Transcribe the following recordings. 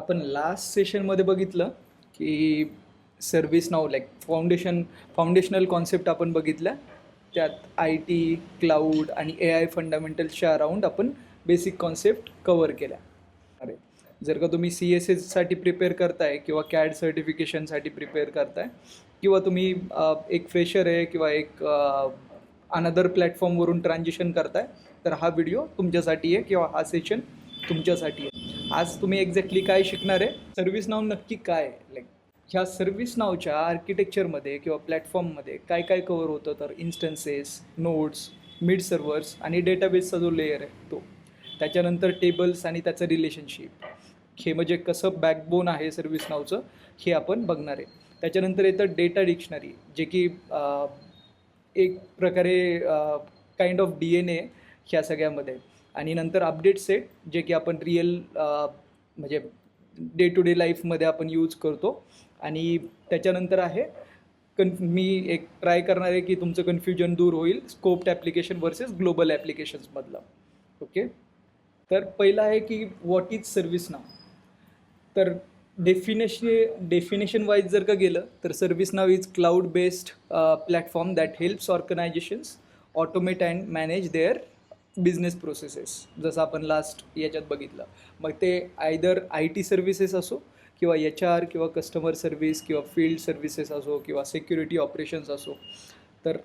आपण लास्ट सेशनमध्ये बघितलं की सर्व्हिस नाव लाईक फाउंडेशनल कॉन्सेप्ट आपण बघितल्या. त्यात आय टी, क्लाऊड आणि ए आय फंडामेंटल्सच्या अराउंड आपण बेसिक कॉन्सेप्ट कवर केल्या. अरे, जर का तुम्ही CSSसाठी प्रिपेअर करताय किंवा कॅड सर्टिफिकेशनसाठी प्रिपेअर करताय किंवा तुम्ही एक फ्रेशर आहे किंवा एक अनदर प्लॅटफॉर्मवरून ट्रान्झिशन करताय, तर हा व्हिडिओ तुमच्यासाठी आहे किंवा हा सेशन तुमच्यासाठी आहे. आज तुम्ही एक्झॅक्टली काय शिकणार आहे, सर्व्हिस नाव नक्की काय आहे, लाईक ह्या सर्व्हिस नावच्या आर्किटेक्चरमध्ये किंवा प्लॅटफॉर्ममध्ये काय काय कवर होतं, तर इन्स्टन्सेस, नोड्स, मिड सर्व्हर्स आणि डेटाबेसचा जो लेयर आहे तो, त्याच्यानंतर टेबल्स आणि त्याचं रिलेशनशिप, हे म्हणजे कसं बॅकबोन आहे सर्व्हिस नावचं हे आपण बघणार आहे. त्याच्यानंतर येतं डेटा डिक्शनरी, जे की एक प्रकारे काइंड ऑफ DNA ह्या सगळ्यामध्ये. आणि नंतर अपडेट सेट, जे की आपण रिअल म्हणजे डे टू डे लाईफमध्ये आपण यूज करतो. आणि त्याच्यानंतर आहे मी एक ट्राय करणार आहे की तुमचं कन्फ्युजन दूर होईल स्कोप्ड ॲप्लिकेशन वर्सेस ग्लोबल ॲप्लिकेशन्समधलं. ओके, तर पहिलं आहे की व्हॉट इज सर्व्हिस नाव. तर डेफिनेशन वाईज जर का गेलं तर service now is cloud based platform that helps organisations automate and manage there business processes. जसं आपण लास्ट याच्यात बघितलं, मग ते आयदर IT सर्व्हिसेस असो किंवा HR किंवा कस्टमर सर्व्हिस किंवा फील्ड सर्व्हिसेस असो किंवा सिक्युरिटी ऑपरेशन्स असो, तर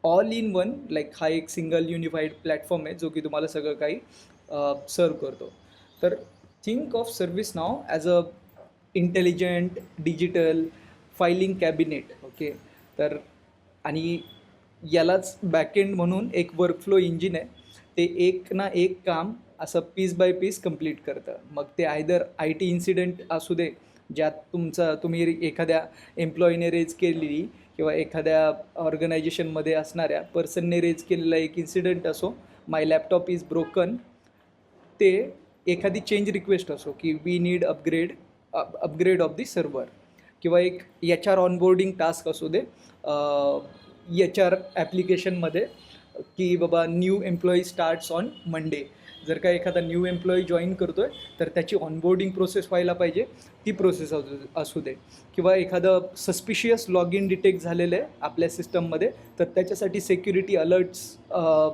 ऑल इन वन लाईक हा एक सिंगल युनिफाईड प्लॅटफॉर्म आहे जो की तुम्हाला सगळं काही सर्व करतो. तर think of service now as a intelligent digital filing cabinet. Okay, तर आणि यालाच बॅकएंड म्हणून एक वर्कफ्लो इंजिन आहे. ते एक ना एक काम असं पीस बाय पीस कंप्लीट करतं. मग ते आयदर IT इन्सिडेंट असू दे, ज्यात तुम्ही एखाद्या एम्प्लॉईने रेज केलेली किंवा एखाद्या ऑर्गनायझेशनमध्ये असणाऱ्या पर्सनने रेज केलेला एक इन्सिडेंट असो, माय लॅपटॉप इज ब्रोकन, ते एखादी चेंज रिक्वेस्ट असो की we need upgrade of the server, किंवा एक HR ऑनबोर्डिंग टास्क असू दे HR ॲप्लिकेशनमध्ये की बाबा new employee starts on Monday. जर का एखादा न्यू एम्प्लॉई जॉईन करतो आहे तर त्याची ऑनबोर्डिंग प्रोसेस व्हायला पाहिजे, ती प्रोसेस असू दे. किंवा एखादं सस्पिशियस लॉग इन डिटेक्ट झालेलं आहे आपल्या सिस्टममध्ये, तर त्याच्यासाठी सेक्युरिटी अलर्ट्स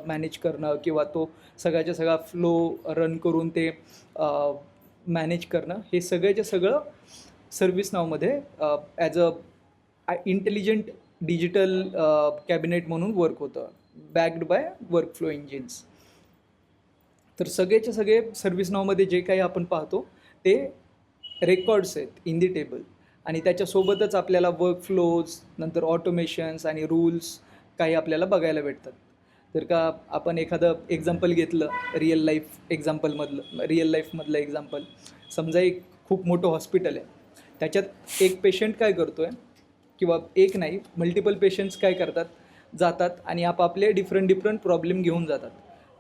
मॅनेज करणं किंवा तो सगळ्याच्या सगळा फ्लो रन करून ते मॅनेज करणं, हे सगळ्याचं सगळं सर्व्हिस नावमध्ये as a intelligent digital cabinet म्हणून वर्क होतं, बॅक्ड बाय वर्कफ्लो इंजिन्स. तर सगळेचे सगळे सर्व्हिस नावमध्ये जे काही आपण पाहतो ते रेकॉर्ड्स आहेत इन दी टेबल, आणि त्याच्यासोबतच आपल्याला वर्कफ्लोज, नंतर ऑटोमेशन्स आणि रूल्स काही आपल्याला बघायला भेटतात. जर का आपण एखादं एक्झाम्पल घेतलं रिअल लाईफमधलं एक्झाम्पल, समजा एक खूप मोठं हॉस्पिटल आहे, त्याच्यात एक पेशंट काय करतो आहे, किंवा एक नाही मल्टिपल पेशंट्स काय करतात, जातात आणि आपापले डिफरंट प्रॉब्लेम घेऊन जातात.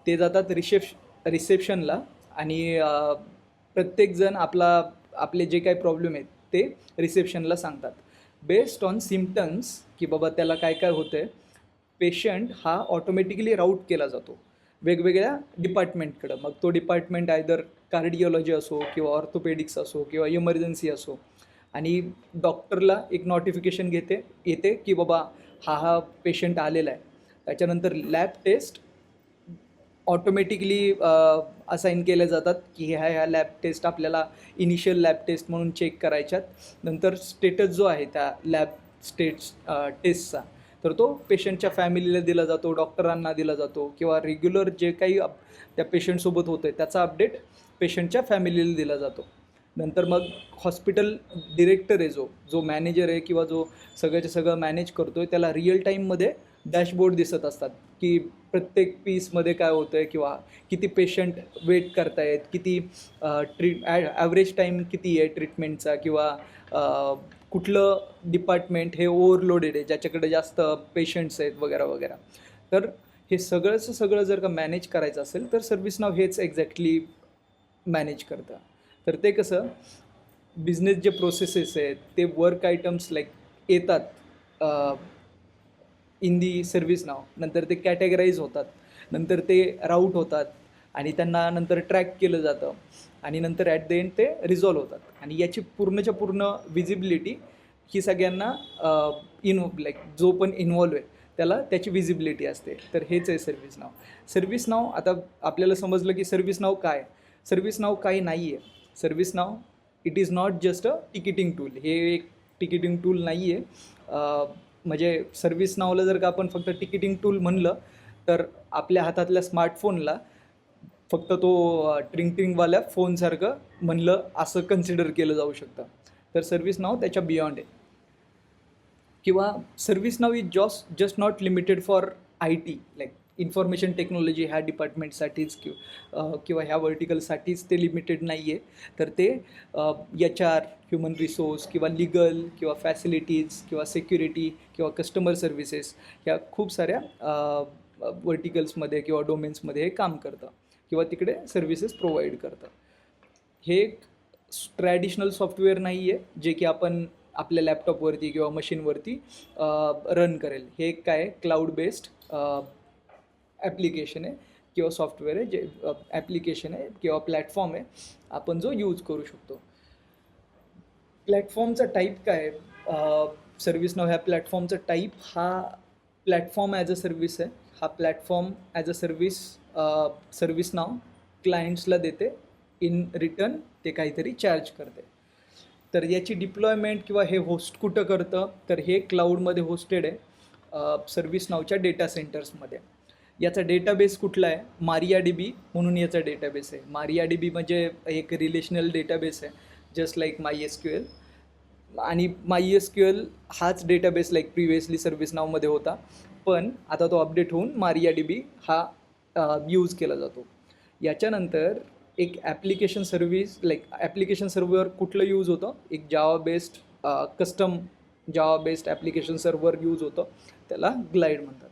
ते जातात रिसेप्शनला आणि प्रत्येकजण आपले जे काही प्रॉब्लेम आहेत ते रिसेप्शनला सांगतात. बेस्ड ऑन सिम्पटम्स की बाबा त्याला काय काय होतं आहे, पेशंट हा ऑटोमॅटिकली राऊट केला जातो वेगवेगळ्या डिपार्टमेंटकडं. मग तो डिपार्टमेंट आयदर कार्डिओलॉजी असो किंवा ऑर्थोपेडिक्स असो किंवा इमर्जन्सी असो, आणि डॉक्टरला एक नोटिफिकेशन येते की बाबा हा पेशंट आलेला आहे. त्याच्यानंतर लॅब टेस्ट ऑटोमॅटिकली असाईन केल्या जातात की ह्या लॅब टेस्ट आपल्याला इनिशियल लॅब टेस्ट म्हणून चेक करायच्यात. नंतर स्टेटस जो आहे त्या लॅब टेस्टचा, तर तो पेशंटच्या फॅमिलीला दिला जातो, डॉक्टरांना दिला जातो, किंवा रेग्युलर जे काही त्या पेशंटसोबत होतं आहे त्याचा अपडेट पेशंटच्या फॅमिलीला दिला जातो. नंतर मग हॉस्पिटल डिरेक्टर आहे, जो मॅनेजर आहे किंवा जो सगळ्याचं सगळं मॅनेज करतो आहे, त्याला रिअल टाईममध्ये डॅशबोर्ड दिसत असतात की प्रत्येक पीसमध्ये काय होतं आहे किंवा किती पेशंट वेट करतायत, किती ॲव्हरेज टाईम किती आहे ट्रीटमेंटचा, किंवा कुठलं डिपार्टमेंट हे ओव्हरलोडेड आहे, ज्याच्याकडे जास्त पेशंट्स आहेत वगैरे वगैरे. तर हे सगळं जर का मॅनेज करायचं असेल तर सर्व्हिस नाव हेच एक्झॅक्टली मॅनेज करतं. तर ते कसं, बिझनेस जे प्रोसेसेस आहेत ते वर्क आयटम्स लाईक येतात इन दी सर्व्हिस नाव, नंतर ते कॅटेगराईज होतात, नंतर ते राऊट होतात, आणि त्यांना नंतर ट्रॅक केलं जातं आणि नंतर ॲट द एंड ते रिझॉल्व होतात आणि याची पूर्णच्या पूर्ण विजिबिलिटी ही सगळ्यांना लाईक जो पण इन्व्हॉल्व आहे त्याला त्याची विजिबिलिटी असते. तर हेच आहे सर्व्हिस नाव. सर्व्हिस नाव आता आपल्याला समजलं की सर्व्हिस नाव काय. सर्व्हिस नाव काही नाही आहे. ServiceNow it is not just a ticketing tool. हे एक टिकिटिंग टूल नाही आहे. म्हणजे सर्व्हिस नावला जर का आपण फक्त टिकिटिंग टूल म्हणलं तर आपल्या हातातल्या स्मार्टफोनला फक्त तो ट्रिंगवाल्या फोनसारखं म्हणलं असं कन्सिडर केलं जाऊ शकतं. तर सर्व्हिस नाव त्याच्या बियॉन्ड आहे. किंवा service now is just not limited for IT like information technology ह्या डिपार्टमेंटसाठीच किंवा ह्या वर्टिकलसाठीच ते लिमिटेड नाही आहे. तर ते HR, ह्युमन रिसोर्स किंवा लिगल किंवा फॅसिलिटीज किंवा सिक्युरिटी किंवा कस्टमर सर्व्हिसेस ह्या खूप साऱ्या वर्टिकल्समध्ये किंवा डोमेन्समध्ये हे काम करतं किंवा तिकडे सर्व्हिसेस प्रोव्हाइड करतं. हे एक ट्रॅडिशनल सॉफ्टवेअर नाही आहे जे की आपण आपल्या लॅपटॉपवरती किंवा मशीनवरती रन करेल. हे काय क्लाउड बेस्ड ॲप्लिकेशन आहे किंवा सॉफ्टवेअर आहे जे ॲप्लिकेशन आहे किंवा प्लॅटफॉर्म आहे आपण जो यूज करू शकतो. प्लॅटफॉर्मचा टाईप काय आहे. सर्व्हिस नाव ह्या प्लॅटफॉर्मचा टाईप हा प्लॅटफॉर्म ॲज अ सर्व्हिस आहे. हा प्लॅटफॉर्म ॲज अ सर्व्हिस नाव क्लायंट्सला देते. इन रिटर्न ते काहीतरी चार्ज करते. तर याची डिप्लॉयमेंट किंवा हे होस्ट कुठं करतं तर हे क्लाउडमध्ये होस्टेड आहे सर्व्हिस नावच्या डेटा सेंटर्समध्ये. याचा डेटाबेस कुठला आहे. MariaDB म्हणून याचा डेटाबेस आहे. MariaDB म्हणजे एक रिलेशनल डेटाबेस आहे जस्ट लाईक MySQL. आणि MySQL हाच डेटाबेस लाईक प्रिव्हियसली सर्व्हिस नावमध्ये होता पण आता तो अपडेट होऊन MariaDB हा यूज केला जातो. याच्यानंतर एक application service like application server कुठलं यूज होतं. एक custom Java based application server use होतं त्याला ग्लाइड म्हणतात.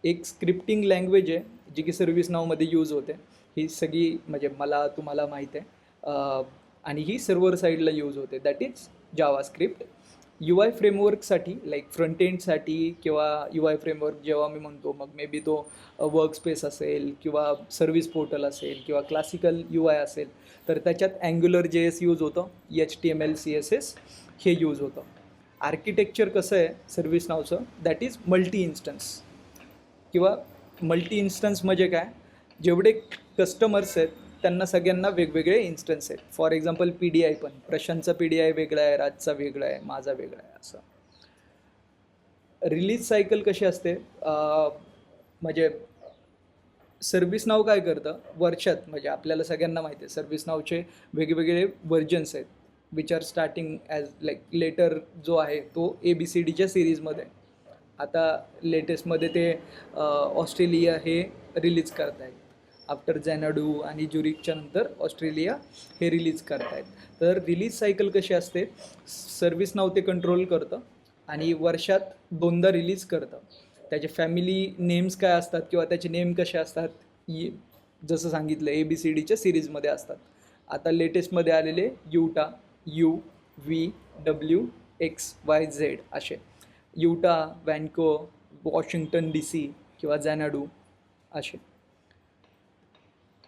एक स्क्रिप्टिंग लँग्वेज आहे जी की सर्व्हिस नावमध्ये यूज होते. ही सगळी म्हणजे मला तुम्हाला माहीत आहे आणि ही सर्व्हर साईडला यूज होते that is JavaScript. UI फ्रेमवर्कसाठी लाईक फ्रंट एंडसाठी किंवा UI फ्रेमवर्क जेव्हा मी म्हणतो मग मे बी तो वर्कस्पेस असेल किंवा सर्व्हिस पोर्टल असेल किंवा क्लासिकल UI असेल तर त्याच्यात AngularJS यूज होतं. HTML CSS हे यूज होतं. आर्किटेक्चर कसं आहे सर्व्हिस नावचं दॅट इज मल्टी इन्स्टन्स किंवा मल्टी इन्स्टन्स म्हणजे काय. जेवढे कस्टमर्स आहेत त्यांना सगळ्यांना वेगवेगळे इन्स्टन्स आहेत. फॉर एक्झाम्पल PDI पण प्रशांतचा PDI वेगळा आहे, राजचा वेगळा आहे, माझा वेगळा आहे. असं रिलीज सायकल कशी असते म्हणजे सर्व्हिस नाव काय करतं वर्षात म्हणजे आपल्याला सगळ्यांना माहिती आहे सर्व्हिस नावचे वेगवेगळे व्हर्जन्स आहेत which are starting as like letter जो आहे तो ABCDच्या सिरीजमध्ये. आता लेटेस्टमध्ये ते ऑस्ट्रेलिया हे रिलीज करत आहेत. आफ्टर झॅनाडू आणि ज्युरिकच्या नंतर ऑस्ट्रेलिया हे रिलीज करत आहेत. तर रिलीज सायकल कशी असते सर्व्हिस नाव ते कंट्रोल करतं आणि वर्षात 2दा रिलीज करतं. त्याचे फॅमिली नेम्स काय असतात किंवा त्याचे नेम कसे असतात जसं सांगितलं ABCDच्या सिरीजमध्ये असतात. आता लेटेस्टमध्ये आलेले युटा UVWXYZ असे युटा, वॅन्को, वॉशिंग्टन DC किंवा झॅनाडू असे.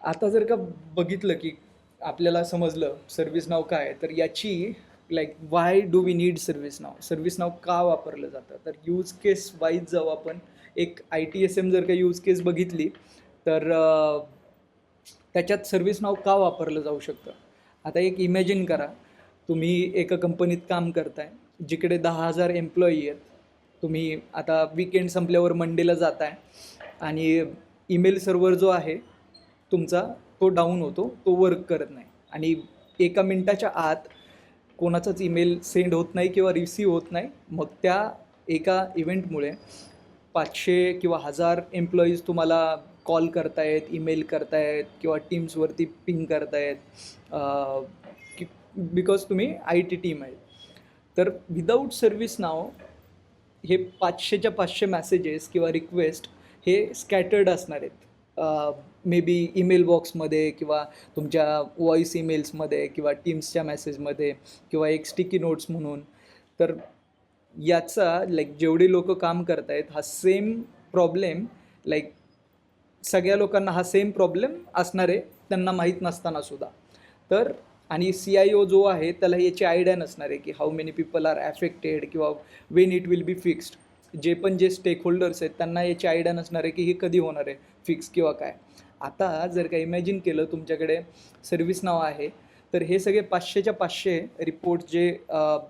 आता जर का बघितलं की आपल्याला समजलं सर्व्हिस नाव काय तर याची like why do we need ServiceNow. ServiceNow का वापरलं जातं तर यूज केस वाईज जाऊ आपण. एक ITSM जर का यूज केस बघितली तर त्याच्यात सर्व्हिस नाव का वापरलं जाऊ शकतं. आता एक इमॅजिन करा तुम्ही एका कंपनीत काम करताय जिकडे 10,000 एम्प्लॉई आहेत. तुम्ही आता विकेंड संपल्यावर मंडेला जाताय आणि ईमेल सर्व्हर जो आहे तुमचा तो डाऊन होतो, तो वर्क करत नाही आणि 1 मिनिटाच्या आत कोणाचाच ईमेल सेंड होत नाही किंवा रिसीव्ह होत नाही. मग त्या एका इव्हेंटमुळे 500 किंवा 1000 एम्प्लॉईज तुम्हाला कॉल करतायत, ईमेल करतायत किंवा टीम्सवरती पिंग करतायत बिकॉज तुम्ही IT टीम आहे. तर विदाऊट सर्व्हिस नाव हे 500च्या 500 मॅसेजेस किंवा रिक्वेस्ट हे स्कॅटर्ड असणार आहेत. मे बी ईमेल बॉक्समध्ये किंवा तुमच्या व्हॉईस ईमेल्समध्ये किंवा टीम्सच्या मेसेजमध्ये किंवा एक स्टिकी नोट्स म्हणून. तर याचा लाईक जेवढे लोक काम करत आहेत हा सेम प्रॉब्लेम लाईक सगळ्या लोकांना हा सेम प्रॉब्लेम असणार आहे, त्यांना माहीत नसताना सुद्धा. तर आणि CIO जो आहे त्याला याची आयडिया नसणार आहे की how many people R affected किंवा Wien it will be fixed. जे स्टेक होल्डर्स आहेत त्यांना याची आयडिया नसणार आहे की हे कधी होणार आहे फिक्स किंवा काय. आता जर का इमॅजिन केलं तुमच्याकडे सर्व्हिस नाव आहे, तर हे सगळे 500च्या 500 रिपोर्ट जे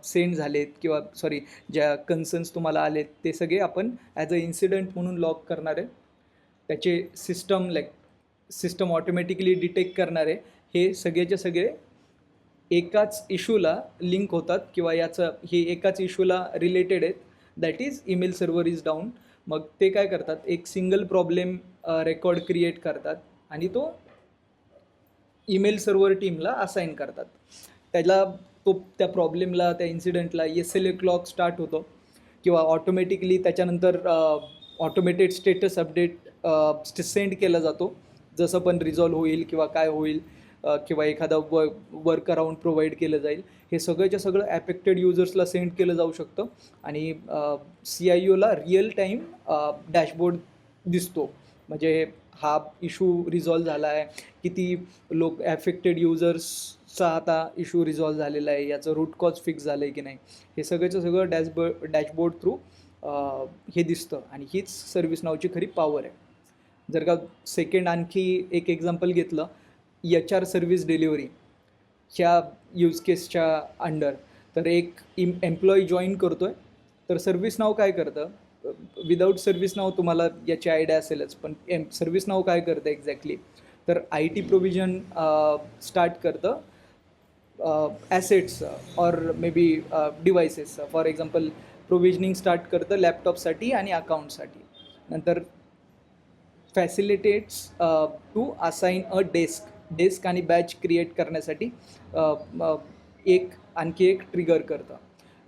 सेंड झालेत किंवा सॉरी ज्या कन्सर्न्स तुम्हाला आलेत ते सगळे आपण ॲज अ इन्सिडंट म्हणून लॉग करणार आहे. त्याचे सिस्टम ऑटोमॅटिकली डिटेक्ट करणारे हे सगळेचे सगळे एकाच इशूला लिंक होतात किंवा हे एकाच इशूला रिलेटेड आहेत. That is email server is down. मग ते काय करतात, एक सिंगल प्रॉब्लेम रेकॉर्ड क्रिएट करतात आणि तो ईमेल सर्व्हर टीमला असाईन करतात. त्या प्रॉब्लेमला त्या इन्सिडेंटला SLA क्लॉक स्टार्ट होतो किंवा ऑटोमॅटिकली त्याच्यानंतर ऑटोमेटेड स्टेटस अपडेट सेंड केला जातो. जसं पण रिझॉल्व होईल किंवा काय होईल किंवा एखादा वर्क अराउंड प्रोव्हाइड केलं जाईल, हे सगळंच्या सगळं ॲफेक्टेड युजर्सला सेंड केलं जाऊ शकतं आणि CIOला रिअल टाईम डॅशबोर्ड दिसतो. म्हणजे हा इशू रिझॉल्व झाला आहे, किती लोक ॲफेक्टेड युजर्सचा आता इशू रिझॉल्व झालेला आहे, याचं रूट कॉज फिक्स झालं आहे की नाही, हे सगळंचं सगळं डॅशबोर्ड थ्रू हे दिसतं. आणि हीच सर्व्हिस नावची खरी पॉवर आहे. जर का सेकंड आणखी एक एक्झाम्पल घेतलं, HR सर्व्हिस डिलिव्हरी ह्या यूज केसच्या अंडर, तर एक एम्प्लॉई जॉईन करतो आहे, तर सर्व्हिस नाव काय करतं, विदाऊट सर्व्हिस नाव तुम्हाला याची आयडिया असेलच, पण सर्व्हिस नाव काय करतं एक्झॅक्टली, तर IT प्रोव्हिजन स्टार्ट करतं ॲसेट्सचं ऑर मे बी डिव्हायसेसचं. फॉर एक्झाम्पल प्रोव्हिजनिंग स्टार्ट करतं लॅपटॉपसाठी आणि अकाउंटसाठी. नंतर facilitates to assign a desk आणि बॅच क्रिएट करण्यासाठी आणखी एक ट्रिगर करतं.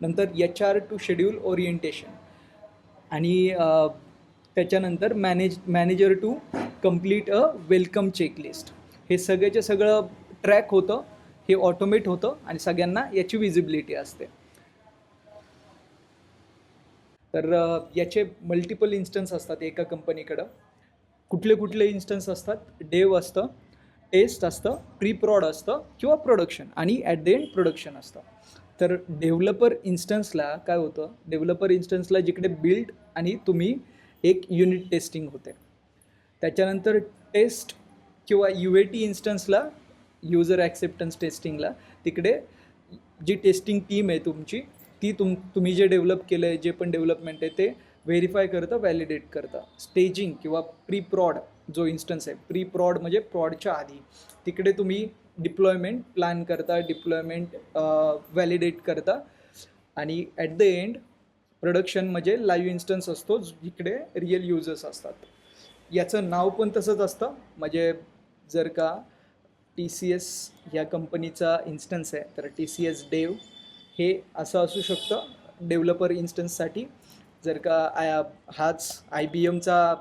नंतर HR टू शेड्यूल ओरिएंटेशन आणि त्याच्यानंतर manager to complete a welcome checklist. हे सगळ्याचं सगळं ट्रॅक होतं, हे ऑटोमेट होतं आणि सगळ्यांना याची विजिबिलिटी असते. तर याचे मल्टिपल इन्स्टन्स असतात एका कंपनीकडं. कुठले इन्स्टन्स असतात, डेव असतं, टेस्ट असतं, प्री प्रॉड असतं किंवा प्रोडक्शन आणि ॲट द एंड प्रोडक्शन असतं. तर डेव्हलपर इन्स्टन्सला काय होतं, डेव्हलपर इन्स्टन्सला जिकडे बिल्ड आणि तुम्ही एक युनिट टेस्टिंग होते. त्याच्यानंतर टेस्ट किंवा UAT इन्स्टन्सला युजर ॲक्सेप्टन्स टेस्टिंगला तिकडे जी टेस्टिंग टीम आहे तुमची, ती तुम्ही जे डेव्हलप केलं आहे, जे पण डेव्हलपमेंट आहे ते व्हेरीफाय करतं, व्हॅलिडेट करतं. स्टेजिंग किंवा प्री प्रॉड जो इन्स्टन्स आहे, प्री प्रॉड म्हणजे प्रॉडच्या आधी, तिकडे तुम्ही डिप्लॉयमेंट प्लॅन करता, डिप्लॉयमेंट व्हॅलिडेट करता आणि ॲट द एंड प्रोडक्शन म्हणजे लाईव्ह इन्स्टन्स असतो जिकडे रिअल युजर्स असतात. याचं नाव पण तसंच असतं. म्हणजे जर का TCS ह्या कंपनीचा इन्स्टन्स आहे, तर TCS डेव हे असं असू शकतं डेव्हलपर इन्स्टन्ससाठी. जर का हाच IBMचा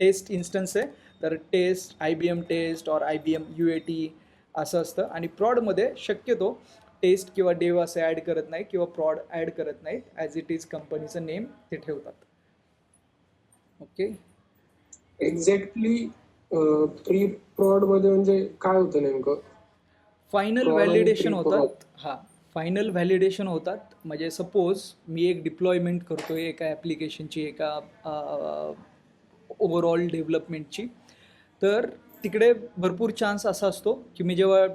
टेस्ट इन्स्टन्स आहे, तर टेस्ट IBM टेस्ट और IBM UAT असं असतं. आणि प्रॉडमध्ये शक्यतो टेस्ट किंवा डेव असं ॲड करत नाही किंवा प्रॉड ॲड करत नाहीत, ॲज इट इज कंपनीचं नेम ते ठेवतात. ओके, एक्झॅक्टली प्री प्रॉड मध्ये म्हणजे काय होतं नेमकं? फायनल Prod आणि व्हॅलिडेशन pre-prod. होतात. हां, फायनल व्हॅलिडेशन होतात. म्हणजे सपोज मी एक डिप्लॉयमेंट करतो आहे एका ॲप्लिकेशनची, एका ओव्हरऑल डेव्हलपमेंटची, तर तिकडे भरपूर चान्स असा असतो की मी जेव्हा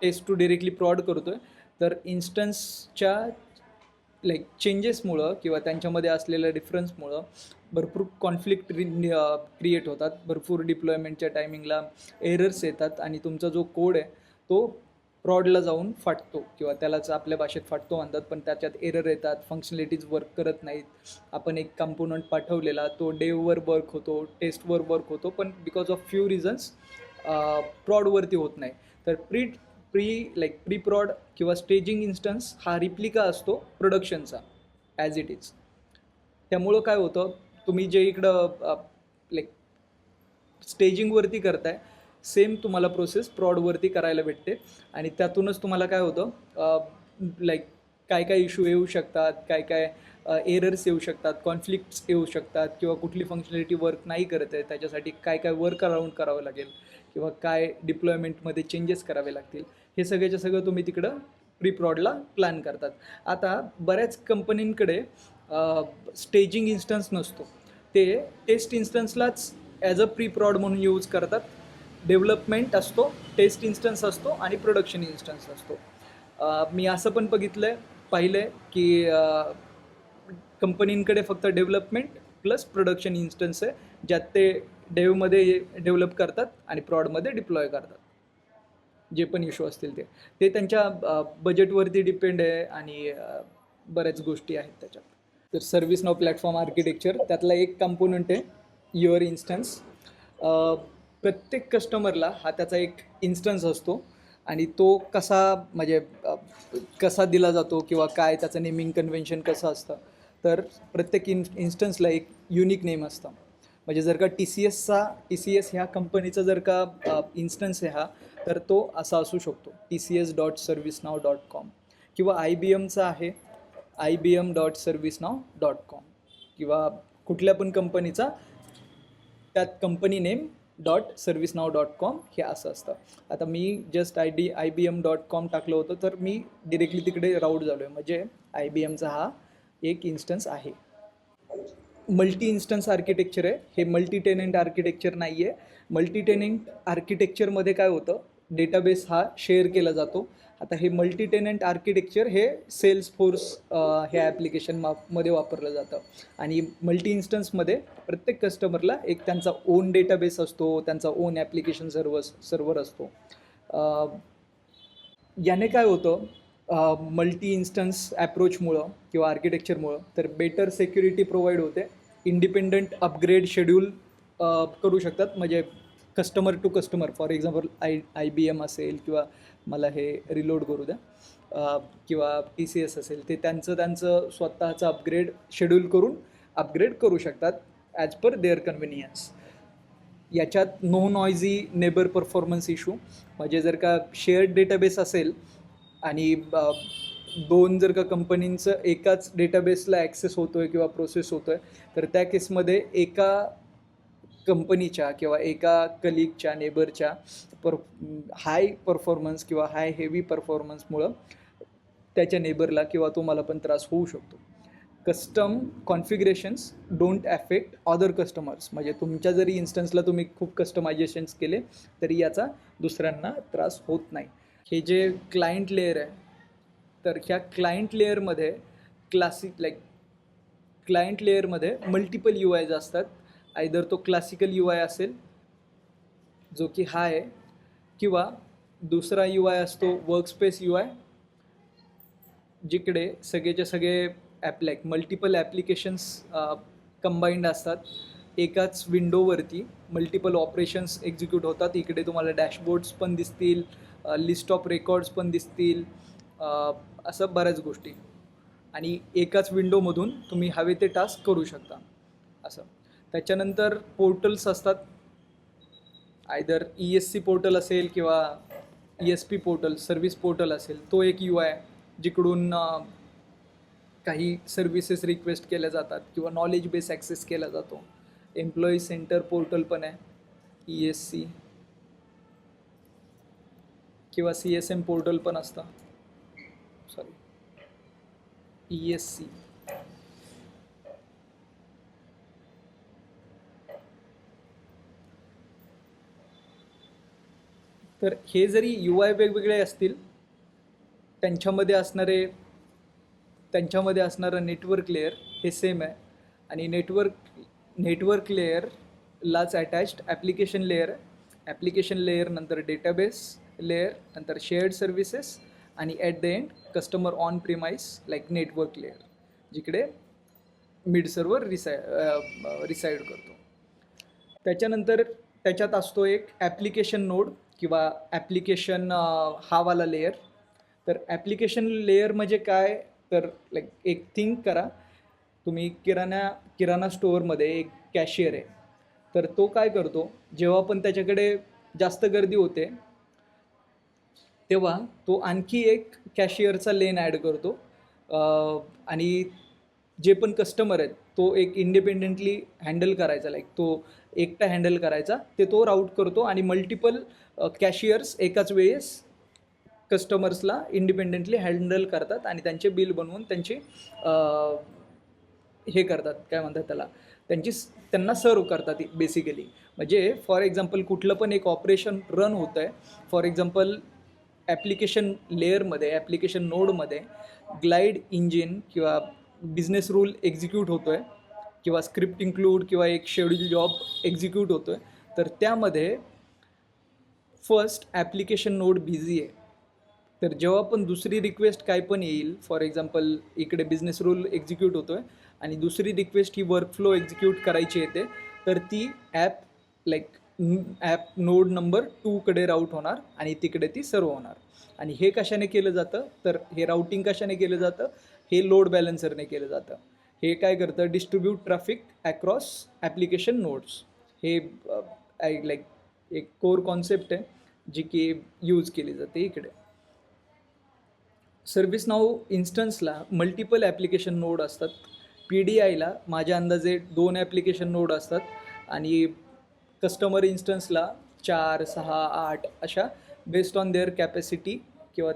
टेस्ट टू डिरेक्टली प्रॉड करतो आहे, तर इन्स्टन्सच्या चेंजेसमुळं किंवा त्यांच्यामध्ये असलेल्या डिफरन्समुळं भरपूर कॉन्फ्लिक्ट क्रिएट होतात. भरपूर डिप्लॉयमेंटच्या टायमिंगला एरर्स येतात आणि तुमचा जो कोड आहे तो प्रॉडला जाऊन फाटतो किंवा त्यालाच आपल्या भाषेत फाटतो म्हणतात, पण त्याच्यात एरर येतात, फंक्शनॅलिटीज वर्क करत नाहीत. आपण एक कंपोनंट पाठवलेला तो डेववर वर्क होतो, टेस्टवर वर्क होतो, पण बिकॉज ऑफ फ्यू रिझन्स प्रॉडवरती होत नाही. तर प्री प्रॉड किंवा स्टेजिंग इन्स्टन्स हा रिप्लिका असतो प्रोडक्शनचा ॲज इट इज. त्यामुळं काय होतं, तुम्ही जे इकडं स्टेजिंगवरती करताय, सेम तुम्हाला प्रोसेस प्रॉडवरती करायला भेटते आणि त्यातूनच तुम्हाला काय होतं, काय काय इश्यू येऊ शकतात, काय काय एरर्स येऊ शकतात, कॉन्फ्लिक्ट्स येऊ शकतात, किंवा कुठली फंक्शनॅलिटी वर्क नाही करत आहे त्याच्यासाठी काय काय वर्क अराउंड करावं लागेल, किंवा काय डिप्लॉयमेंटमध्ये चेंजेस करावे लागतील, हे सगळ्याच्या सगळं तुम्ही तिकडं प्री प्रॉडला प्लॅन करतात. आता बऱ्याच कंपनींकडे स्टेजिंग इन्स्टन्स नसतो, ते टेस्ट इन्स्टन्सलाच ॲज अ प्री प्रॉड म्हणून यूज करतात. डेव्हलपमेंट असतो, टेस्ट इन्स्टन्स असतो आणि प्रोडक्शन इन्स्टन्स असतो. मी असं पण पाहिलं आहे की कंपनींकडे फक्त डेव्हलपमेंट प्लस प्रोडक्शन इन्स्टन्स आहे, ज्यात ते डेव्हमध्ये डेव्हलप करतात आणि प्रॉडमध्ये डिप्लॉय करतात. जे पण इश्यू असतील ते त्यांच्या बजेटवरती डिपेंड आहे, आणि बऱ्याच गोष्टी आहेत त्याच्यात. तर सर्व्हिस नाव प्लॅटफॉर्म आर्किटेक्चर त्यातला एक कंपोनंट आहे युअर इन्स्टन्स. प्रत्येक कस्टमरला हा त्याचा एक इन्स्टन्स असतो, आणि तो कसा दिला जातो, किंवा काय त्याचं नेमिंग कन्व्हेन्शन कसं असतं. तर प्रत्येक इन्स्टन्सला एक युनिक नेम असतं. म्हणजे जर का टी सी एस ह्या कंपनीचा जर का इन्स्टन्स आहे हा, तर तो असा असू शकतो tcs.servicenow.com, किंवा IBMचा आहे IBM.servicenow.com, किंवा कुठल्या पण कंपनीचा त्यात कंपनी नेम .servicenow.com हे असं असतं. आता मी जस्ट IBM.com टाकलं होतं, तर मी डिरेक्टली तिकडे राऊट झालो आहे, म्हणजे IBMचा हा एक इन्स्टन्स आहे. मल्टी इन्स्टन्स आर्किटेक्चर आहे हे, मल्टी टेनंट आर्किटेक्चर नाही आहे. मल्टी टेनंट आर्किटेक्चरमध्ये काय होतं, डेटाबेस हा शेअर केला जातो. आता हे मल्टी टेनंट आर्किटेक्चर हे Salesforce ह्या ॲप्लिकेशनमध्ये वापरलं जातं, आणि मल्टी इन्स्टन्समध्ये प्रत्येक कस्टमरला एक त्यांचा ओन डेटाबेस असतो, त्यांचा ओन ॲप्लिकेशन सर्व्हर असतो. याने काय होतं, मल्टी इन्स्टन्स ॲप्रोचमुळं किंवा आर्किटेक्चरमुळं तर बेटर सिक्युरिटी प्रोव्हाइड होते, इंडिपेंडंट अपग्रेड शेड्यूल करू शकतात. म्हणजे customer to customer, for example IBM असेल, किंवा मला हे रिलोड करू द्या, किंवा TCS असेल, ते त्यांचं स्वतःचं अपग्रेड शेड्यूल करून अपग्रेड करू शकतात ॲज पर देअर कन्व्हिनियन्स. याच्यात नो नॉयझी नेबर परफॉर्मन्स इश्यू, म्हणजे जर का शेअर्ड डेटाबेस असेल आणि दोन जर का कंपनींचं एकाच डेटाबेसला ॲक्सेस होतो आहे किंवा प्रोसेस होतो आहे, तर त्या केसमध्ये एका कंपनीच्या किंवा एका कलिगच्या नेबरच्या हाय परफॉर्मन्स किंवा हाय हेवी परफॉर्मन्समुळं त्याच्या नेबरला किंवा तुम्हाला पण त्रास होऊ शकतो. कस्टम कॉन्फिगरेशन्स डोंट ॲफेक्ट अदर कस्टमर्स, म्हणजे तुमच्या जरी इन्स्टन्सला तुम्ही खूप कस्टमायझेशन्स केले तरी याचा दुसऱ्यांना त्रास होत नाही. हे जे क्लायंट लेअर आहे, तर ह्या क्लायंट लेअरमध्ये क्लायंट लेअरमध्ये मल्टिपल UIज असतात. आयदर तो क्लासिकल UI असेल जो की हा आहे, किंवा दुसरा UI असतो वर्कस्पेस UI, जिकडे सगळेचे सगळे मल्टिपल ॲप्लिकेशन्स कंबाईंड असतात. एकाच विंडोवरती मल्टिपल ऑपरेशन्स एक्झिक्यूट होतात. इकडे तुम्हाला डॅशबोर्ड्स पण दिसतील, लिस्ट ऑफ रेकॉर्ड्स पण दिसतील, असं बऱ्याच गोष्टी, आणि एकाच विंडोमधून तुम्ही हवे ते टास्क करू शकता असं. त्याच्यानंतर पोर्टल्स असतात, आयदर ESC पोर्टल असेल किंवा ESP पोर्टल, सर्व्हिस पोर्टल असेल, तो एक UI आहे जिकडून काही सर्व्हिसेस रिक्वेस्ट केल्या जातात किंवा नॉलेज बेस ॲक्सेस केला जातो. एम्प्लॉई सेंटर पोर्टल पण आहे, ESC, किंवा CSM पोर्टल पण असतं, ESC. तर हे जरी UI वेगवेगळे असतील, त्यांच्यामध्ये असणारं नेटवर्क लेअर हे सेम आहे, आणि नेटवर्क लेअरलाच अटॅच्ड ॲप्लिकेशन लेअर आहे. ॲप्लिकेशन लेअर नंतर डेटाबेस लेअर, नंतर शेअर्ड सर्व्हिसेस, आणि at the end customer on premise like network layer, जिकडे मिड सर्व्हर रिसाईड करतो. त्याच्यानंतर त्याच्यात असतो एक ॲप्लिकेशन नोड किंवा ॲप्लिकेशन हावाला लेअर. तर ॲप्लिकेशन लेअर म्हणजे काय, तर एक थिंक करा, तुम्ही किराणा स्टोअरमध्ये एक कॅशियर आहे, तर तो काय करतो, जेव्हा पण त्याच्याकडे जास्त गर्दी होते तेव्हा तो आणखी एक कॅशियरचा लेन ॲड करतो, आणि जे पण कस्टमर आहेत तो एक इंडिपेंडेंटली हँडल करायचा, लाईक तो एकटा हँडल करायचा, ते तो राऊट करतो आणि मल्टिपल कॅशियर्स एकाच वेळेस कस्टमर्सला इंडिपेंडेंटली हँडल करतात आणि त्यांचे बिल बनवून त्यांचे हे करतात, काय म्हणतात त्याला, त्यांना सर्व करतात बेसिकली. म्हणजे फॉर एक्झाम्पल कुठलं पण एक ऑपरेशन रन होतं आहे, फॉर एक्झाम्पल ॲप्लिकेशन लेअरमध्ये, ॲप्लिकेशन नोडमध्ये ग्लाइड इंजिन किंवा बिझनेस रूल एक्झिक्यूट होतो आहे किंवा स्क्रिप्ट इन्क्लूड किंवा एक शेड्यूल जॉब एक्झिक्यूट होतो आहे, तर त्यामध्ये फर्स्ट ॲप्लिकेशन नोड बिझी आहे. तर जेव्हा पण दुसरी रिक्वेस्ट काय पण येईल, फॉर एक्झाम्पल इकडे बिझनेस रूल एक्झिक्यूट होतो आहे आणि दुसरी रिक्वेस्ट ही वर्कफ्लो एक्झिक्यूट करायची येते, तर ती ॲप नोड नंबर 2कडे राऊट होणार आणि तिकडे ती सर्व होणार. आणि हे कशाने केलं जातं, तर हे राऊटिंग कशाने केलं जातं, हे लोड बॅलन्सरने केलं जातं. हे काय करतं, distribute traffic across application nodes. हे एक कोर कॉन्सेप्ट आहे जी की यूज केली जाते इकडे. सर्व्हिस नाऊ इन्स्टन्सला मल्टिपल ॲप्लिकेशन नोड असतात. PDIला माझ्या अंदाजे 2 ॲप्लिकेशन नोड असतात आणि कस्टमर इन्स्टन्सला 4, 6, 8 अशा बेस्ड ऑन देअर कॅपॅसिटी किंवा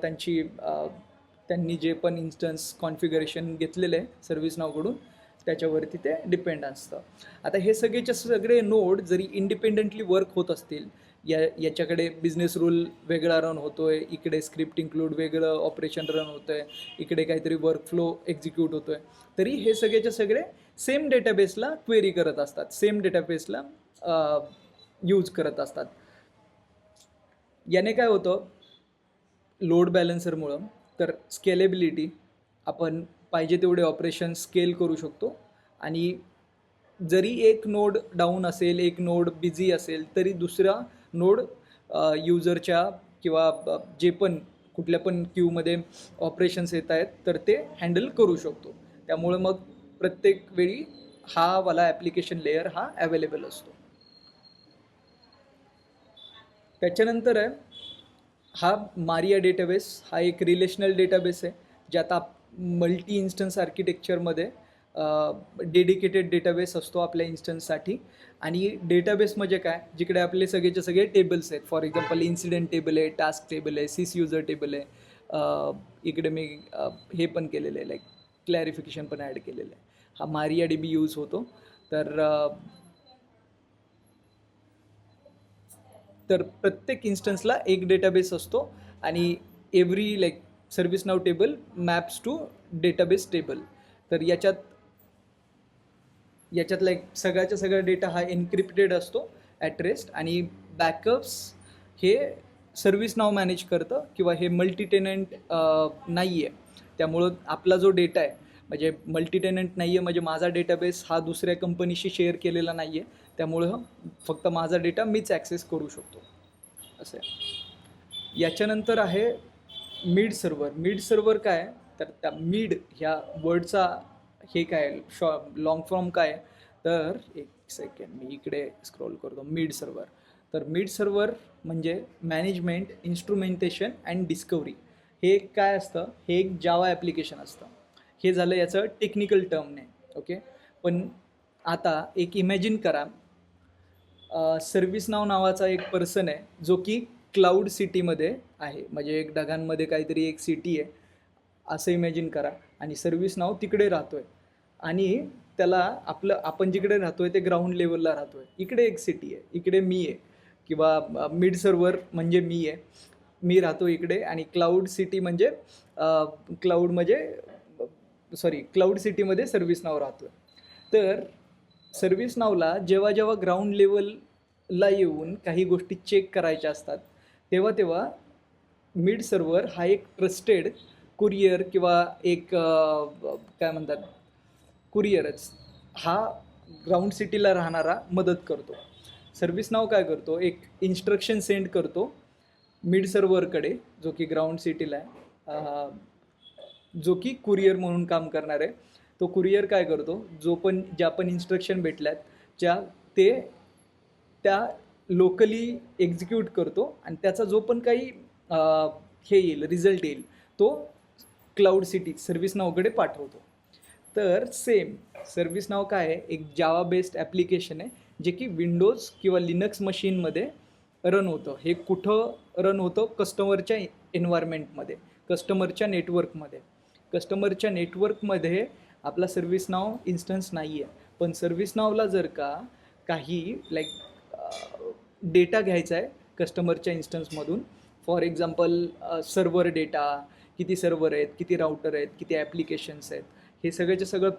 त्यांनी जे पण इन्स्टन्स कॉन्फिगरेशन घेतलेलं आहे सर्व्हिस नाऊकडून त्याच्यावरती ते डिपेंड असतं. आता हे सगळेचे सगळे नोड जरी इंडिपेंडेंटली वर्क होत असतील, याच्याकडे बिझनेस रूल वेगळा रन होतो आहे, इकडे स्क्रिप्ट इन्क्लूड वेगळं ऑपरेशन रन होतं आहे, इकडे काहीतरी वर्कफ्लो एक्झिक्यूट होतो आहे, तरी हे सगळेचे सगळे सेम डेटाबेसला क्वेरी करत असतात, सेम डेटाबेसला यूज करत असतात. याने काय होतं लोड बॅलन्सरमुळं, तर स्केलेबिलिटी, आपण पाहिजे तेवढे ऑपरेशन स्केल करू शकतो. आणि जरी एक नोड डाऊन असेल, एक नोड बिझी असेल, तरी दुसरा नोड युजरच्या किंवा जे पण कुठल्या पण क्यूमध्ये ऑपरेशन्स येत आहेत तर ते हँडल करू शकतो. त्यामुळं मग प्रत्येक वेळी हा वाला ॲप्लिकेशन लेयर हा अवेलेबल असतो. त्याच्यानंतर आहे हा मारिया डेटाबेस. हा एक रिलेशनल डेटाबेस आहे, ज्यात मल्टी इन्स्टन्स आर्किटेक्चरमध्ये डेडिकेटेड डेटाबेस असतो आपल्या इन्स्टन्ससाठी. आणि डेटाबेस म्हणजे काय, जिकडे आपले सगळेचे सगळे टेबल्स आहेत, फॉर एक्झाम्पल इन्सिडेंट टेबल आहे, टास्क टेबल आहे, सिस युजर टेबल आहे. इकडे मी हे पण केलेलं आहे, लाईक क्लॅरिफिकेशन पण ॲड केलेलं आहे. हा मारिया DB यूज होतो. तर प्रत्येक इन्स्टन्सला एक डेटाबेस असतो आणि every ServiceNow table maps to database table. तर याच्यात सगळ्याच्या सगळा डेटा हा एन्क्रिप्टेड असतो ॲट रेस्ट, आणि बॅकअप्स हे सर्व्हिस नाव मॅनेज करतं किंवा हे मल्टी टेनंट नाही आहे. त्यामुळं आपला जो डेटा आहे, म्हणजे मल्टी टेनंट नाही आहे म्हणजे माझा डेटाबेस हा दुसऱ्या कंपनीशी शेअर केलेला नाही आहे, त्यामुळं फक्त माझा डेटा मीच ॲक्सेस करू शकतो असं आहे. याच्यानंतर आहे मिड सर्व्हर. मिड सर्व्हर काय, तर त्या मिड ह्या वर्डचा हे काय लॉंग फॉर्म काय, तर एक सेकंड मी इकडे स्क्रोल करतो. मिड सर्व्हर, तर मिड सर्व्हर म्हणजे मॅनेजमेंट, इन्स्ट्रुमेंटेशन अँड डिस्कवरी. हे काय असतं, हे एक जावा ॲप्लिकेशन असतं. हे झालं याचं टेक्निकल टर्मने, ओके. पण आता एक इमॅजिन करा, सर्व्हिस नाव नावाचा एक पर्सन आहे जो की क्लाउड सिटीमध्ये आहे, म्हणजे एक ढगांमध्ये काहीतरी एक सिटी आहे असं इमॅजिन करा, आणि सर्व्हिस नाव तिकडे राहतो आहे आणि त्याला आपण जिकडे राहतो आहे ते ग्राउंड लेवलला राहतो आहे. इकडे एक सिटी आहे, इकडे मी आहे, किंवा मिड सर्व्हर म्हणजे मी आहे, मी राहतो इकडे, आणि क्लाउड सिटी म्हणजे क्लाउड सिटीमध्ये सर्व्हिस नाव राहतो आहे. तर सर्व्हिस नावला जेव्हा जेव्हा ग्राउंड लेवलला येऊन काही गोष्टी चेक करायच्या असतात, तेव्हा मिड सर्व्हर हा एक ट्रस्टेड कुरिअर किंवा एक काय म्हणतात कुरिअरच हा ग्राउंड सिटीला राहणारा मदत करतो. सर्व्हिस नाव काय करतो, एक इन्स्ट्रक्शन सेंड करतो मिड सर्व्हरकडे जो की ग्राउंड सिटीला आहे, जो की कुरिअर म्हणून काम करणार आहे. तो कुरिअर काय करतो, ज्या पण इन्स्ट्रक्शन भेटल्यात त्या लोकली एक्झिक्यूट करतो, आणि त्याचा जो पण काही हे येईल, रिझल्ट येईल, तो क्लाउड सिटी सर्व्हिस नावकडे पाठवतो. तर सेम सर्व्हिस नाव काय आहे, एक जावा बेस्ड ॲप्लिकेशन आहे जे की विंडोज किंवा लिनक्स मशीनमध्ये रन होतं. हे कुठं रन होतं, कस्टमरच्या एन्व्हायरमेंटमध्ये, कस्टमरच्या नेटवर्कमध्ये. कस्टमरच्या नेटवर्कमध्ये आपला सर्व्हिस नाव इन्स्टन्स नाही आहे, पण सर्व्हिस नावला जर का काही डेटा घ्यायचा आहे कस्टमरच्या इन्स्टन्समधून, फॉर एक्झाम्पल सर्व्हर डेटा, किती सर्व्हर आहेत, किती राउटर आहेत, किती ॲप्लिकेशन्स आहेत, हे सगळ्याचं सगळं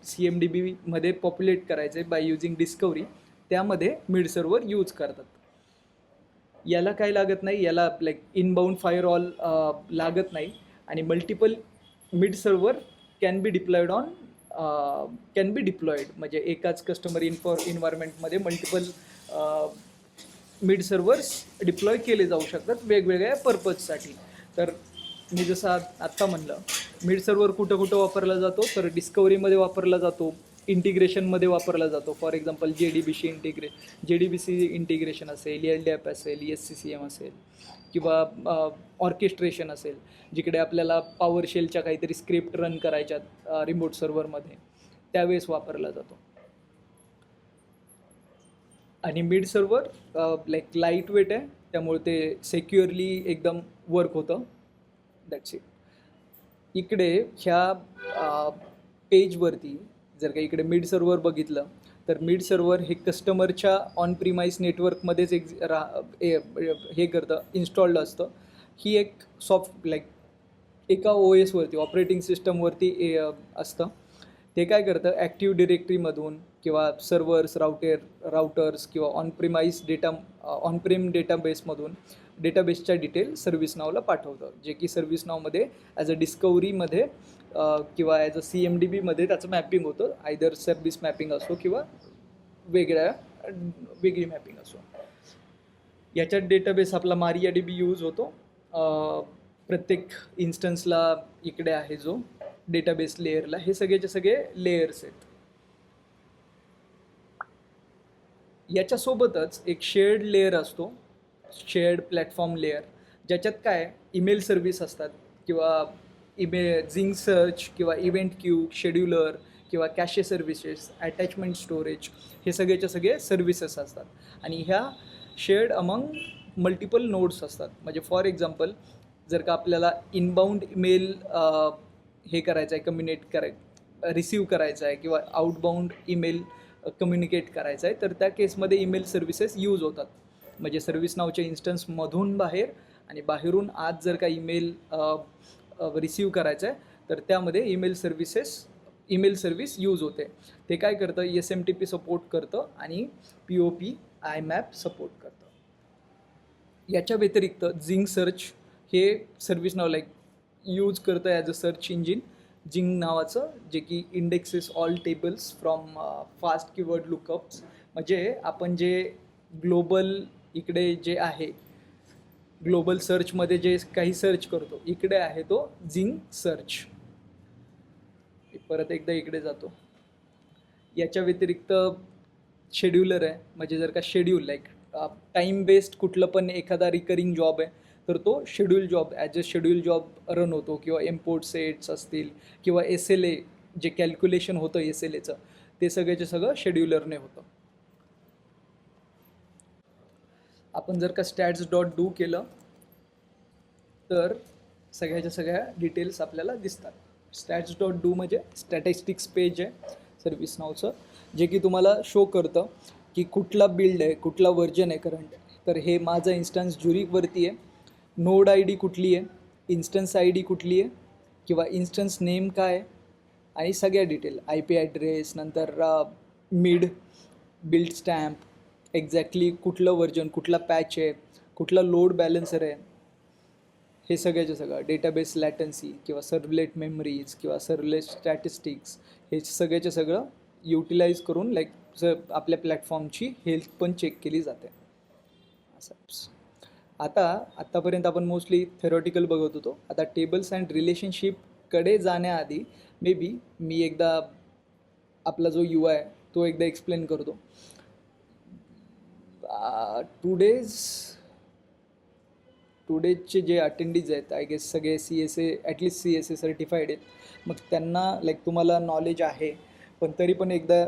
CMDBमध्ये पॉप्युलेट करायचं आहे बाय युजिंग डिस्कवरी. त्यामध्ये मिड सर्व्हर यूज करतात. याला काय लागत नाही, याला इनबाउंड फायरवॉल लागत नाही, आणि multiple mid server can be deployed म्हणजे एकाच कस्टमर इन्व्हायरमेंटमध्ये मल्टिपल मिड सर्व्हर्स डिप्लॉय केले जाऊ शकतात वेगवेगळ्या पर्पजसाठी. तर मी जसं आत्ता म्हणलं, मिड सर्व्हर कुठं कुठं वापरला जातो, तर डिस्कवरीमध्ये वापरला जातो, इंटिग्रेशनमध्ये वापरला जातो. फॉर एक्झाम्पल JDBC इंटिग्रेशन असेल, LDAP असेल, SCCM असेल, किंवा ऑर्केस्ट्रेशन असेल, जिकडे आपल्याला पॉवर शेलच्या काहीतरी स्क्रिप्ट रन करायच्यात रिमोट सर्व्हरमध्ये, त्यावेळेस वापरला जातो. आणि मिड सर्व्हर लाईट वेट आहे, त्यामुळे ते सेक्युअरली एकदम वर्क होतं. That's it. इकडे ह्या पेजवरती जर का इकडे मिड सर्व्हर बघितलं, तर मिड सर्व्हर हे कस्टमरच्या ऑन प्रिमाइस नेटवर्कमध्येच हे करतं, इन्स्टॉल्ड असतं. ही एक एका OS वरती, ऑपरेटिंग सिस्टमवरती असतं. ते काय करतं, ॲक्टिव्ह डिरेक्टरीमधून किंवा सर्व्हर्स, राउटर्स किंवा ऑन प्रेम डेटाबेसमधून डेटाबेसच्या डिटेल सर्व्हिस नावला पाठवतं, जे की सर्व्हिस नावमध्ये ॲज अ डिस्कवरीमध्ये किंवा ॲज अ CMDBमध्ये त्याचं मॅपिंग होतं. आयदर सर्व्हिस मॅपिंग असो किंवा वेगळी मॅपिंग असो. याच्यात डेटाबेस आपला MariaDB यूज होतो. प्रत्येक इन्स्टन्सला इकडे आहे जो डेटाबेस लेअरला, हे सगळेचे सगळे लेयर्स आहेत. याच्यासोबतच एक शेअर्ड लेअर असतो, शेअर्ड प्लॅटफॉर्म लेअर, ज्याच्यात काय ईमेल सर्व्हिस असतात, किंवा झिंग सर्च किंवा इव्हेंट क्यू, शेड्युलर किंवा कॅशे सर्व्हिसेस, अटॅचमेंट स्टोरेज, हे सगळेचे सगळे सर्व्हिसेस असतात. आणि ह्या शेअर्ड अमंग मल्टिपल नोड्स असतात. म्हणजे फॉर एक्झाम्पल, जर का आपल्याला इनबाउंड ईमेल हे करायचं आहे, रिसीव करायचं आहे, किंवा आउटबाउंड ईमेल कम्युनिकेट करायचं आहे, तर त्या केसमध्ये ईमेल सर्व्हिसेस यूज होतात. म्हणजे सर्व्हिस नावच्या इन्स्टन्समधून बाहेर आणि बाहेरून आत जर का ईमेल रिसीव करायचं आहे, तर त्यामध्ये ईमेल सर्व्हिस यूज होते. ते काय करतं, SMTP सपोर्ट करतं आणि POP IMAP सपोर्ट करतं. याच्या व्यतिरिक्त झिंग सर्च हे सर्व्हिस नाव यूज करतं as a search engine. Zing नावाचं, जे की indexes all tables from fast keyword lookups. म्हणजे आपण जे ग्लोबल इकडे जे आहे, ग्लोबल सर्चमध्ये जे काही सर्च करतो, इकडे आहे तो झिंग सर्च. परत एकदा इकडे जातो. याच्या व्यतिरिक्त शेड्युलर आहे. म्हणजे जर का शेड्यूल टाईम बेस्ड कुठलं पण एखादा रिकरिंग जॉब आहे, तर तो schedule job as a schedule job run होतो. किंवा इम्पोर्ट सेट्स असतील, किंवा SLA जे कॅल्क्युलेशन होतं SLAचं, ते सगळ्याचे सगळं शेड्युलरने होतं. आपण जर का stats.do केलं, तर सगळ्याच्या सगळ्या डिटेल्स आपल्याला दिसतात. stats.do म्हणजे स्टॅटिस्टिक्स पेज आहे सर्व्हिस नावचं, जे की तुम्हाला शो करतं की कुठला बिल्ड आहे, कुठला व्हर्जन आहे करंट. तर हे माझं इन्स्टन्स ज्युरिकवरती आहे. नोड ID कुठली आहे, इन्स्टन्स ID कुठली आहे, किंवा इन्स्टन्स नेम काय आहे, आणि सगळ्या डिटेल, IP ॲड्रेस, नंतर मिड, बिल्ड स्टॅम्प, एक्झॅक्टली कुठलं व्हर्जन, कुठला पॅच आहे, कुठला लोड बॅलन्सर आहे, हे सगळ्याचे सगळं डेटाबेस लॅटन्सी किंवा सर्व्हलेट मेमरीज किंवा सर्व्हलेट स्टॅटिस्टिक्स, हे सगळ्याचे सगळं युटिलाइज करून आपल्या प्लॅटफॉर्मची हेल्थ पण चेक केली जाते. असं. आत्तापर्यंत आपण मोस्टली थेरॉटिकल बघत होतो. आता टेबल्स अँड रिलेशनशिपकडे जाण्याआधी मे बी मी एकदा आपला जो UI तो एकदा एक्सप्लेन करतो. टुडेचे जे अटेंडीज आहेत आय गेस सगळे CSA ॲटलिस्ट CSA सर्टिफाईड आहेत. मग त्यांना लाईक तुम्हाला नॉलेज आहे, पण तरी पण एकदा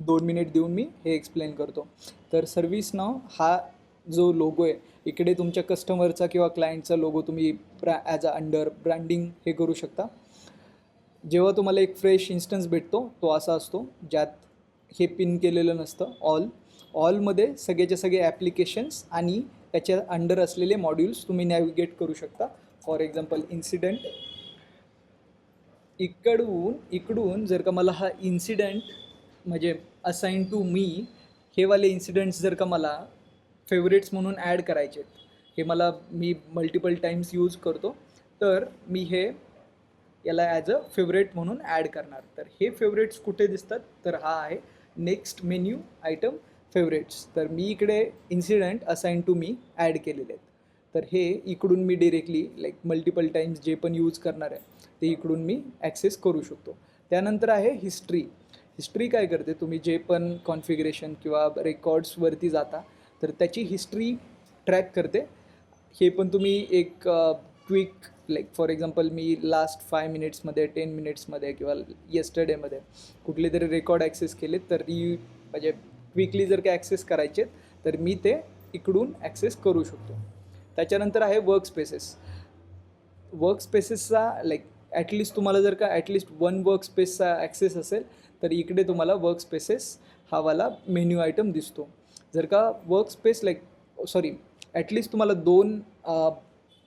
2 मिनिट देऊन मी हे एक्सप्लेन करतो. तर ServiceNow हा जो लोगो आहे, इकडे तुमच्या कस्टमरचा किंवा क्लायंटचा लोगो तुम्ही ॲज अ अंडर ब्रँडिंग हे करू शकता. जेव्हा तुम्हाला एक फ्रेश इन्स्टन्स भेटतो तो असा असतो ज्यात हे पिन केलेलं नसतं. ऑलमध्ये सगळेच्या सगळे ॲप्लिकेशन्स आणि त्याच्या अंडर असलेले मॉड्यूल्स तुम्ही नॅव्हिगेट करू शकता. फॉर एक्झाम्पल इन्सिडेंट, इकडून जर का मला हा इन्सिडेंट म्हणजे असाइन टू मी, हे वाले इन्सिडेंट्स जर का मला फेवरेट्स म्हणून ॲड करायचे आहेत, हे मी मल्टिपल टाइम्स यूज करतो, तर मी हे याला ॲज अ फेवरेट म्हणून ॲड करणार. तर हे फेवरेट्स कुठे दिसतात, तर हा आहे नेक्स्ट मेन्यू आयटम फेवरेट्स. तर मी इकडे incident assign to me add केलेले आहेत. तर हे इकडून मी डिरेक्टली लाईक मल्टिपल टाइम्स जे पण यूज करणार आहे ते इकडून मी ॲक्सेस करू शकतो. त्यानंतर आहे हिस्ट्री काय करते, तुम्ही जे पण कॉन्फिगरेशन किंवा रेकॉर्ड्सवरती जाता तर त्याची हिस्ट्री ट्रॅक करते. हे पण तुम्ही एक quick like for example me last 5 मिनिट्समध्ये 10 मिनिट्समध्ये किंवा येस्टरडेमध्ये कुठले तरी रेकॉर्ड ॲक्सेस केले तर म्हणजे क्विकली जर का ॲक्सेस करायचे तर मी ते इकडून ॲक्सेस करू शकतो. त्याच्यानंतर आहे वर्कस्पेसेसचा लाईक ॲटलिस्ट तुम्हाला जर का ॲटलिस्ट 1 वर्कस्पेसचा ॲक्सेस असेल तर इकडे तुम्हाला वर्कस्पेसेस हा वाला मेन्यू आयटम दिसतो. जर का वर्कस्पेस ॲटलिस्ट तुम्हाला 2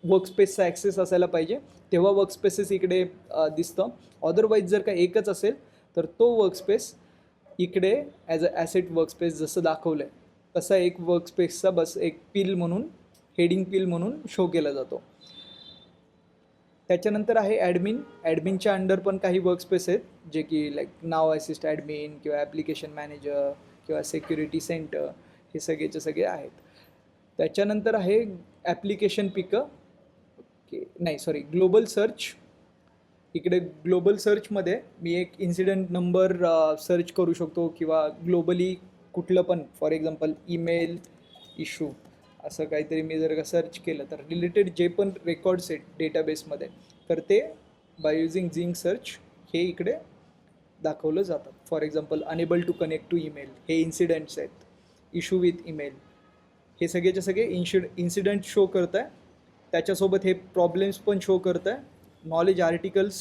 वर्कस्पेसचा ॲक्सेस असायला पाहिजे, तेव्हा वर्कस्पेसेस इकडे दिसतं. अदरवाईज जर का एकच असेल तर तो वर्कस्पेस इकडे ॲज अ ॲसेट वर्कस्पेस जसं दाखवलं आहे तसा एक वर्कस्पेसचा बस एक पिल म्हणून हेडिंग पिल म्हणून शो केला जातो. त्याच्यानंतर आहे ॲडमिनच्या अंडर पण काही वर्कस्पेस आहेत जे की लाईक नाव असिस्ट ॲडमिन किंवा ॲप्लिकेशन मॅनेजर किंवा सिक्युरिटी सेंटर, हे सगळेचे सगळे आहेत. त्याच्यानंतर आहे ॲप्लिकेशन पिकअप, ग्लोबल सर्च. इकडे ग्लोबल सर्चमध्ये मी एक इन्सिडेंट नंबर सर्च करू शकतो किंवा ग्लोबली कुठलं पण फॉर एक्झाम्पल ईमेल इश्यू असं काहीतरी मी जर का सर्च केलं तर रिलेटेड जे पण रेकॉर्ड्स आहेत डेटाबेसमध्ये तर ते बाय युझिंग झिंग सर्च हे इकडे दाखवलं जातं. For example unable to connect to email, हे इन्सिडेंट्स आहेत. इश्यू विथ ईमेल, हे सगळेचे सगळे इन्सिडेंट शो करत आहे. त्याच्यासोबत हे प्रॉब्लेम्स पण शो करत आहे. नॉलेज आर्टिकल्स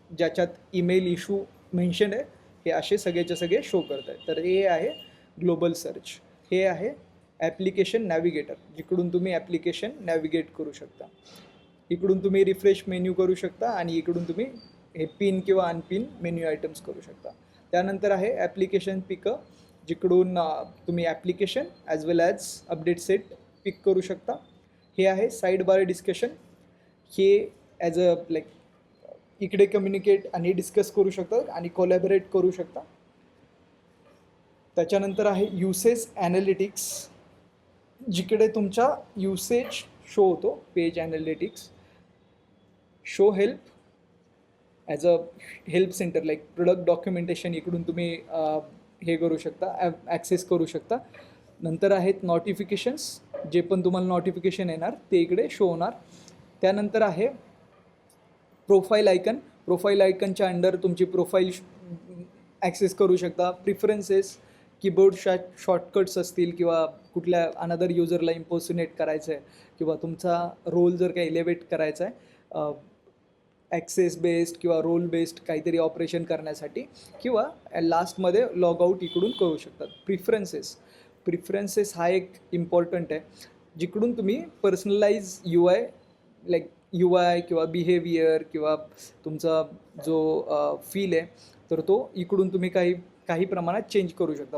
ज्याच्यात ईमेल इश्यू मेन्शन आहे हे असे सगळेचे सगळे शो करत आहे. तर हे आहे ग्लोबल सर्च. हे आहे ॲप्लिकेशन नॅव्हिगेटर, जिकडून तुम्ही ॲप्लिकेशन नॅव्हिगेट करू शकता. इकडून तुम्ही रिफ्रेश मेन्यू करू शकता आणि इकडून तुम्ही हे पिन किंवा अनपिन मेन्यू आयटम्स करू शकता. त्यानंतर आहे ॲप्लिकेशन पिकअप, जिकडून तुम्ही ॲप्लिकेशन ॲज वेल ॲज अपडेट सेट पिक करू शकता. हे आहे साईड बार डिस्कशन, हे ॲज अ लाईक इकडे कम्युनिकेट आणि डिस्कस करू शकता आणि कोलॅबरेट करू शकता. त्याच्यानंतर आहे युसेज ॲनालिटिक्स, जिकडे तुमचा युसेज शो होतो. Page analytics, show help as a help centre like product documentation, इकडून तुम्ही हे करू शकता, ॲक्सेस करू शकता. नंतर आहेत नोटिफिकेशन्स, जे पण तुम्हाला नोटिफिकेशन येणार ते इकडे शो होणार. त्यानंतर आहे प्रोफाईल आयकनच्या अंडर तुमची प्रोफाईल ॲक्सेस करू शकता. प्रिफरन्सेस, कीबोर्ड शॉर्टकट्स असतील किंवा कुठल्या अनदर युजरला इम्पर्सोनेट करायचं आहे किंवा तुमचा रोल जर काही एलिव्हेट करायचा आहे ॲक्सेस बेस्ड किंवा रोल बेस्ड काहीतरी ऑपरेशन करण्यासाठी, किंवा लास्टमध्ये लॉग आऊट इकडून करू शकतात. प्रिफरन्सेस हा एक इम्पॉर्टंट आहे, जिकडून तुम्ही पर्सनलाइज यू आय किंवा बिहेवियर किंवा तुमचा जो फील आहे तर तो इकडून तुम्ही काही प्रमाणात चेंज करू शकता.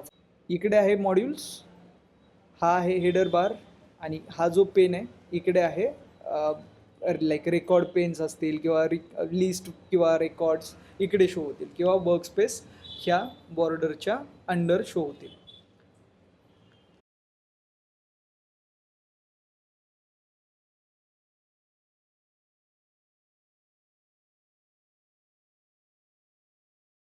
इकडे आहे मॉड्यूल्स, हा आहे हेडर बार, आणि हा जो पेन आहे इकडे आहे लाईक रेकॉर्ड पेन्स असतील किंवा लिस्ट किंवा रेकॉर्ड्स इकडे शो होतील किंवा वर्कस्पेस ह्या बॉर्डरच्या अंडर शो होतील.